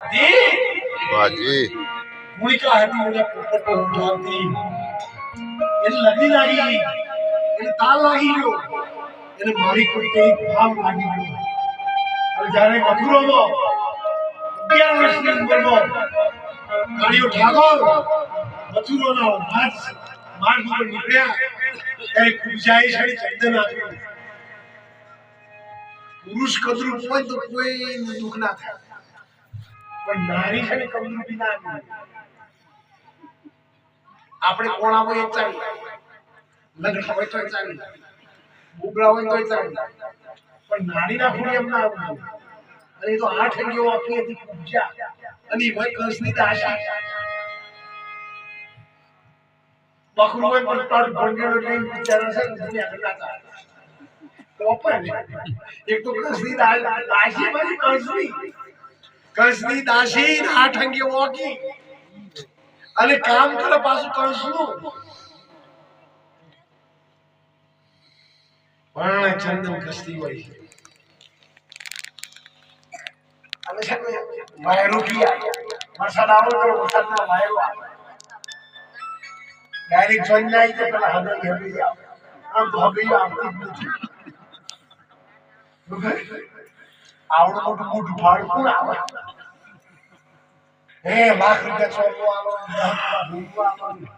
બાજી ગુણિકા હતી એને પોપટ ઉઠાવતી એને લગી લાગી એને તાલ લાગી ગયો એને મારી કોઈ એક ભાવ લાગી ગયો અને જ્યારે મથુરામાં 11 વર્ષની ઉંમરમાં કાળિયો ઠાકોર મથુરાના માર્ગ ઉપર નીકળ્યા ત્યારે કુજાઈ છડી ચંદન આપ્યું પુરુષ કદરૂપ હોય તો કોઈ દુઃખ ના થાય પણ નારી છે ને કદરૂપી ના થાય આપણે કોણ આવો એ ચાલી લગ્ન હોય તો ચાલી બુગડા હોય તો ચાલી પણ નારીના ખૂણે એમ ના આવવું અને એ તો 8 અંગીઓ આપી હતી પૂજ્યા અને એમાં કંસની દાસી બકરું હોય પણ તડ ભંગેલો લઈને બિચારા છે ને દુનિયા કરતા એક તો કંસની દાસી મારી કંસની દાસી 8 અંગીઓ ઓકી અને કામ કરે પાછું કંસનું પણ ચંદન કસ્તી હોય અને છે ને વાયરો કી વરસાદ આવો તો વરસાદના વાયરો આવે ડાયરેક્ટ જોઈ નાઈ તો પેલા હબી આવે આમ તો હબી આવતી જ નથી આવડું મોટું ભાડું કોણ આવે હે લાખ રૂપિયા ચોરવો આલો ભૂખવા આલો